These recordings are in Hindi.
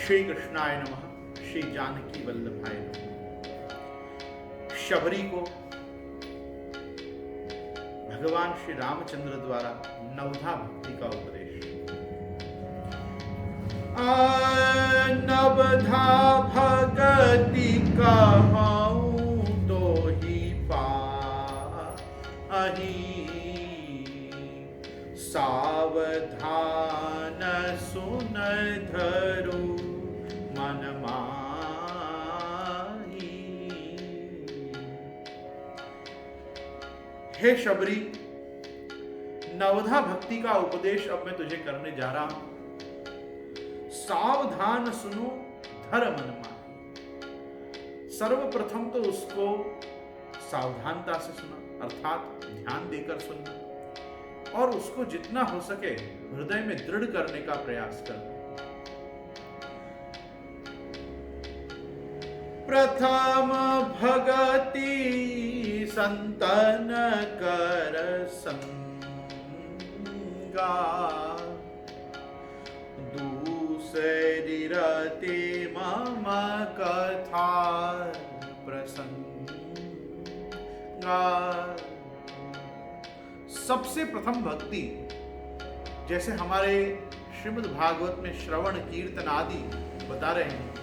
श्री कृष्णाय नमः। श्री जानकी वल्लभाय नमः। शबरी को भगवान श्री रामचंद्र द्वारा नवधा भक्ति का उपदेश। नवधा भगति कहूं तो ही पाही, सावधान सुन धरु मन माही। हे शबरी, नवधा भक्ति का उपदेश अब मैं तुझे करने जा रहा हूं। सावधान सुनो, धर मन माही। सर्वप्रथम तो उसको सावधानता से सुना, अर्थात ध्यान देकर सुनना, और उसको जितना हो सके हृदय में दृढ़ करने का प्रयास करना। प्रथम भगति संतन कर संगा, दूसरी रति मम कथा प्रसंगा। सबसे प्रथम भक्ति, जैसे हमारे श्रीमद् भागवत में श्रवण कीर्तन आदि बता रहे हैं,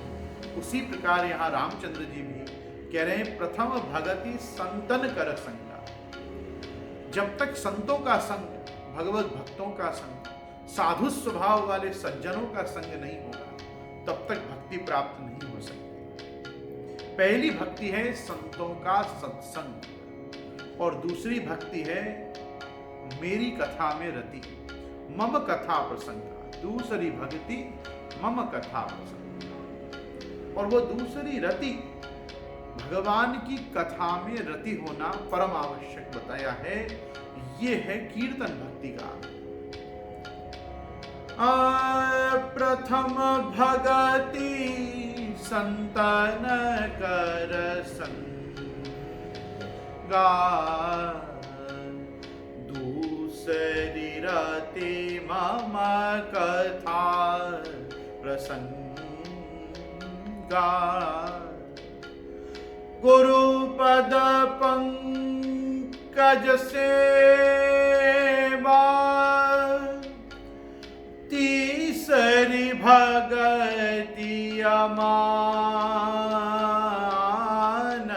उसी प्रकार यहाँ रामचंद्र जी भी कह रहे हैं प्रथम भगति संतन कर संगा। जब तक संतों का संग, भगवत भक्तों का संग, साधु स्वभाव वाले सज्जनों का संग नहीं होगा, तब तक भक्ति प्राप्त नहीं हो सकती। पहली भक्ति है संतों का सत्संग, और दूसरी भक्ति है मेरी कथा में रति, मम कथा प्रसंग। दूसरी भक्ति मम कथा प्रसंग, और वो दूसरी रति भगवान की कथा में रति होना परम आवश्यक बताया है। ये है कीर्तन भक्ति का। प्रथम भगति संतन कर संगा, दूसरी रति मम कथा प्रसंगा। गुरुपद पंकज सेवा, तीसरी भगति अमान,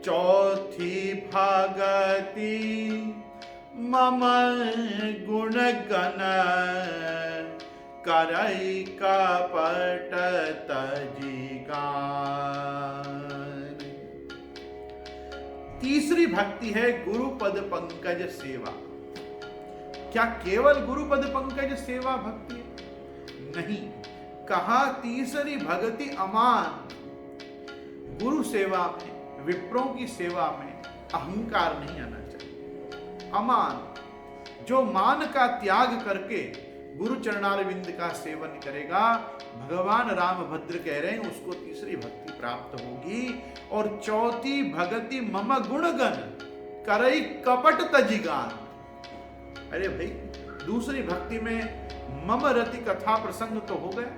चौथी भगति मम गुणगण, करई कपट तजिगान। तीसरी भक्ति है गुरुपद पंकज सेवा। क्या केवल गुरुपद पंकज सेवा भक्ति है? नहीं, कहा तीसरी भक्ति अमान। गुरु सेवा में, विप्रों की सेवा में अहंकार नहीं आना चाहिए। अमान, जो मान का त्याग करके गुरु चरणारविंद का सेवन करेगा, भगवान रामभद्र कह रहे हैं उसको तीसरी भक्ति प्राप्त होगी। और चौथी भगति मम गुणगण, करई कपट तजिगान। अरे भाई, दूसरी भक्ति में मम रति कथा प्रसंग तो हो गया,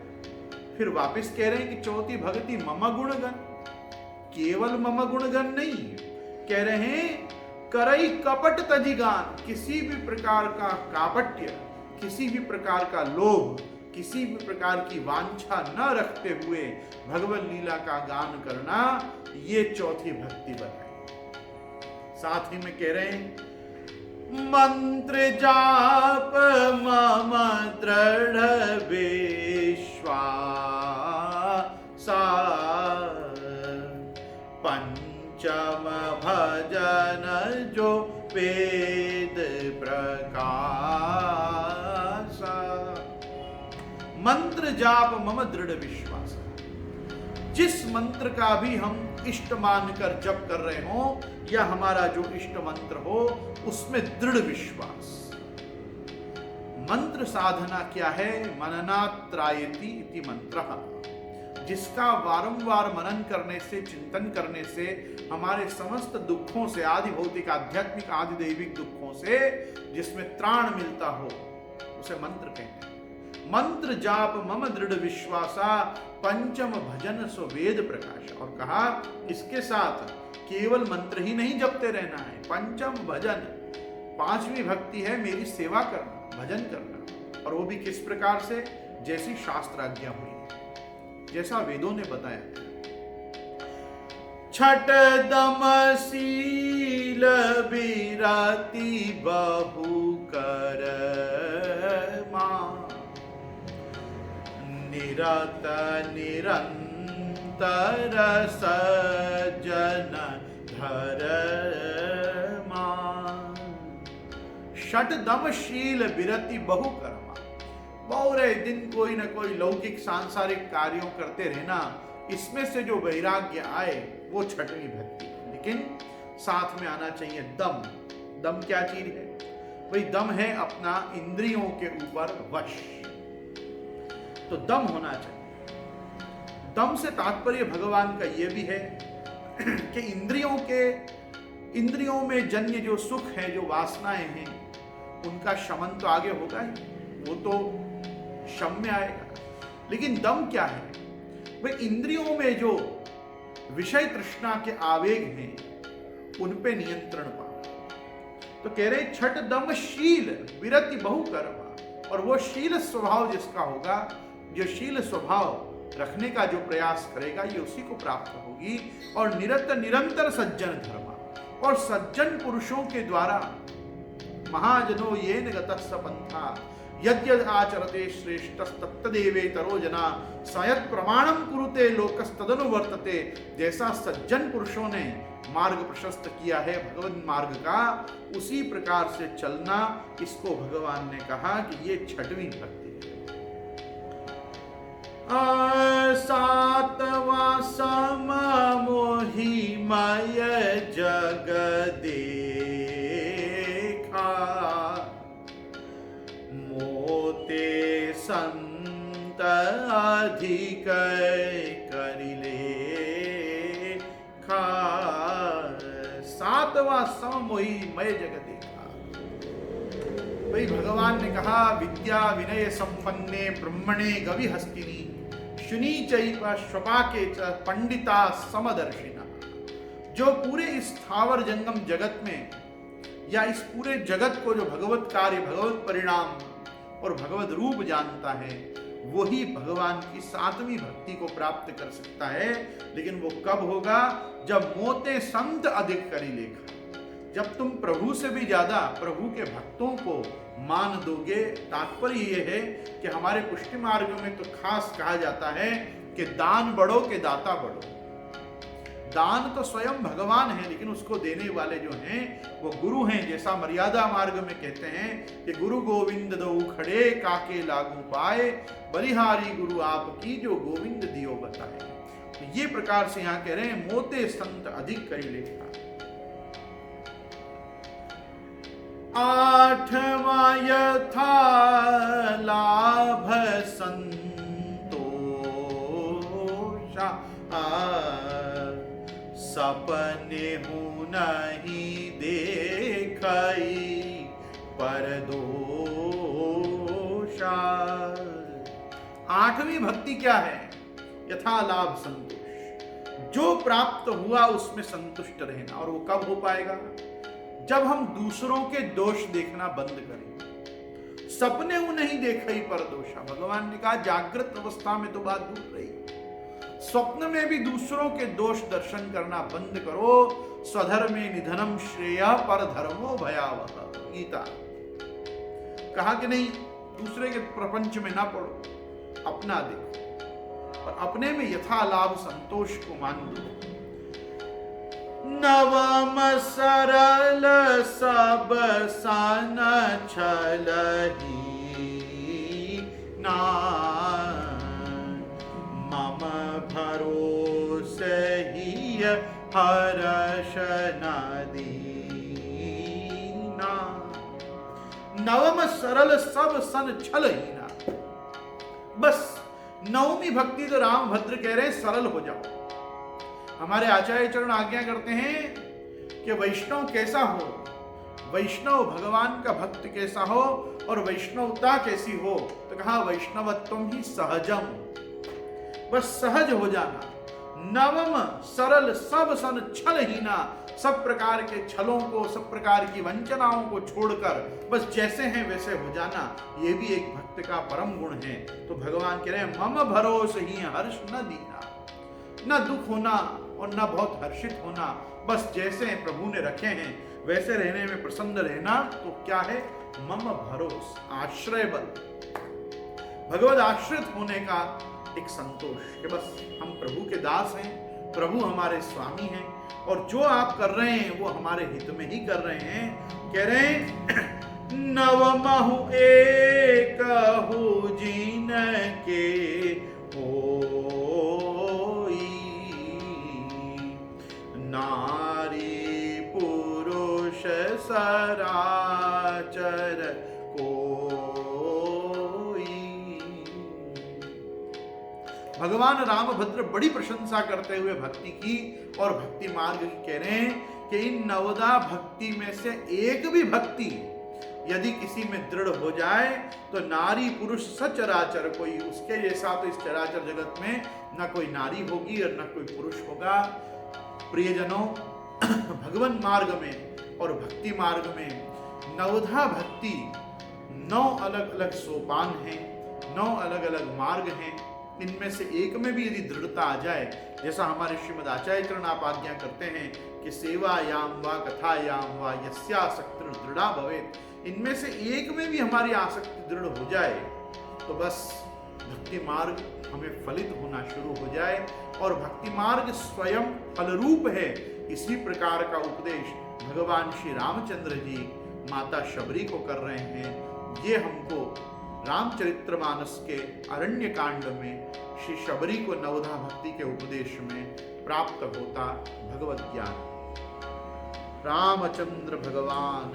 फिर वापस कह रहे हैं कि चौथी भक्ति मम गुणगण। केवल मम गुणगण नहीं, कह रहे हैं करई कपट तजिगान। किसी भी प्रकार का कापट्य, किसी भी प्रकार का लोभ, किसी भी प्रकार की वांछा न रखते हुए भगवत लीला का गान करना, ये चौथी भक्ति बताई। साथ ही में कह रहे हैं मंत्र जाप मम दृढ़ विश्वास, पंचम भजन जो वेद प्रकाश। मंत्र जाप मम दृढ़ विश्वास। जिस मंत्र का भी हम इष्ट मानकर जप कर रहे हो, या हमारा जो इष्ट मंत्र हो, उसमें दृढ़ विश्वास। मंत्र साधना क्या है? मननात्रायति इति मंत्रः। जिसका वारंवार मनन करने से, चिंतन करने से हमारे समस्त दुखों से, आदि भौतिक, आध्यात्मिक, आदि दैविक दुखों से जिसमें त्राण मिलता हो, उसे मंत्र कहते हैं। मंत्र जाप मम दृढ़ विश्वासा, पंचम भजन सो वेद प्रकाश। और कहा इसके साथ केवल मंत्र ही नहीं जपते रहना है, पंचम भजन, पांचवी भक्ति है मेरी सेवा करना, भजन करना। और वो भी किस प्रकार से, जैसी शास्त्राज्ञा हुई, जैसा वेदों ने बताया। छठ दम शील बिराती बहु कर मा, निरत निरंतर सज्जन धर्मा। षट दम शील बिरति बहु कर्मा, बहुरे दिन कोई न कोई लौकिक सांसारिक कार्यों करते रहना, इसमें से जो वैराग्य आए वो छठवीं भक्ति। लेकिन साथ में आना चाहिए दम। दम क्या चीज है? वही दम है अपना इंद्रियों के ऊपर वश, तो दम होना चाहिए। दम से तात्पर्य भगवान का यह भी है कि इंद्रियों में जन्य जो सुख है, जो वासनाएं हैं, उनका शमन तो आगे होगा ही, वो तो शम में आएगा। लेकिन दम क्या है? वह इंद्रियों में जो विषय तृष्णा के आवेग हैं, उन पे नियंत्रण पा। तो कह रहे छठ दम शील विरति बहु कर्मा, और वो शील स्वभाव जिसका होगा, जो शील स्वभाव रखने का जो प्रयास करेगा, ये उसी को प्राप्त होगी। और निरंतर सज्जन धर्मा, और सज्जन पुरुषों के द्वारा महाजनो येन गतः स पंथा यद्यद आचरते श्रेष्ठस्तत्तदेवेतरो जना सयत् प्रमाणम कुरुते लोकस्तदनुवर्तते। जैसा सज्जन पुरुषों ने मार्ग प्रशस्त किया है भगवत मार्ग का, उसी प्रकार से चलना, इसको भगवान ने कहा कि ये छठवीं भक्ति है। सातवा सम मोहिमय जग देखा, मोते संत अधिक करिले खा। सातवां सम मोहिमय जग देखा। भाई भगवान ने कहा विद्या विनय संपन्ने ब्रह्मणे गवि हस्तिनी शुनि चैव श्वपाके च पंडिता समदर्शिना। जो पूरे इस स्थावर जंगम जगत में या इस पूरे जगत को जो भगवत कार्य, भगवत परिणाम और भगवत रूप जानता है, वही भगवान की सातवीं भक्ति को प्राप्त कर सकता है। लेकिन वो कब होगा? जब मोते संत अधिक करी लेखा, जब तुम प्रभु से भी ज्यादा प्रभु के भक्तों को मान दोगे। तात्पर्य यह है कि हमारे पुष्टि मार्ग में तो खास कहा जाता है कि दान बढ़ो के दाता बढ़ो। दान तो स्वयं भगवान है, लेकिन उसको देने वाले जो हैं वो गुरु हैं। जैसा मर्यादा मार्ग में कहते हैं कि गुरु गोविंद दो खड़े काके लागू पाए, बलिहारी गुरु आपकी जो गोविंद दियो बताए। तो ये प्रकार से यहां कह रहे हैं मोते संत अधिक करी लेखा। आठवां यथा लाभ संतोषा, सपने हूँ नहीं देखई पर दोषा। आठवीं भक्ति क्या है? यथा लाभ संतोष, जो प्राप्त हुआ उसमें संतुष्ट रहना। और वो कब हो पाएगा? जब हम दूसरों के दोष देखना बंद करें। सपने वो नहीं देखई पर दोषा। भगवान ने कहा जागृत अवस्था में तो बात दूर रही, स्वप्न में भी दूसरों के दोष दर्शन करना बंद करो। स्वधर्मे निधनम श्रेय पर धर्मो भयावह। गीता कहा कि नहीं, दूसरे के प्रपंच में ना पड़ो, अपना देखो और अपने में यथा लाभ संतोष को मान दो। नवम सरल सब सन छलही ना, मम भरोसे ही हर्ष नदीना। नवम सरल सब सन छलहीना। बस नवमी भक्ति तो राम भद्र कह रहे हैं सरल हो जाओ। हमारे आचार्य चरण आज्ञा करते हैं कि वैष्णव कैसा हो? वैष्णव भगवान का भक्त कैसा हो और वैष्णवता कैसी हो, तो कहा वैष्णवत्वम ही सहजम, बस सहज हो जाना। नवम सरल सब सन छल हीना, सब प्रकार के छलों को, सब प्रकार की वंचनाओं को छोड़कर बस जैसे हैं वैसे हो जाना, ये भी एक भक्त का परम गुण है। तो भगवान कह रहे हैं मम भरोस ही हर्ष न दीना, न दुख होना और न बहुत हर्षित होना, बस जैसे प्रभु ने रखे हैं वैसे रहने में प्रसन्न रहना। तो क्या है मम भरोस, आश्रय बल, भगवद आश्रित होने का एक संतोष कि बस हम प्रभु के दास हैं, प्रभु हमारे स्वामी हैं और जो आप कर रहे हैं वो हमारे हित में ही कर रहे हैं। कह रहे हैं नवमहु एक हो जीन के होई, नारी पुरुष सराचर भगवान रामभद्र बड़ी प्रशंसा करते हुए भक्ति की और भक्ति मार्ग की कह रहे हैं कि इन नवदा भक्ति में से एक भी भक्ति यदि किसी में दृढ़ हो जाए तो नारी पुरुष सचराचर, कोई उसके जैसा तो इस चराचर जगत में न कोई नारी होगी और न कोई पुरुष होगा। प्रियजनों, भगवान मार्ग में और भक्ति मार्ग में नवधा भक्ति 9 अलग अलग सोपान हैं, 9 अलग अलग मार्ग हैं। इनमें से एक में भी यदि दृढ़ता आ जाए, जैसा हमारे श्रीमद आचार्य चरण आप आज्ञा करते हैं कि सेवायाम वा कथायाम वा यस्यासक्ति दृढ़ा भवेत्, इनमें से एक में भी हमारी आसक्ति दृढ़ हो जाए तो बस भक्ति मार्ग हमें फलित होना शुरू हो जाए और भक्ति मार्ग स्वयं फलरूप है। इसी प्रकार का उपदेश भगवान श्री रामचंद्र जी माता शबरी को कर रहे हैं। ये हमको रामचरितमानस के अरण्य कांड में श्री शबरी को नवधा भक्ति के उपदेश में प्राप्त होता भगवत ज्ञान। रामचंद्र भगवान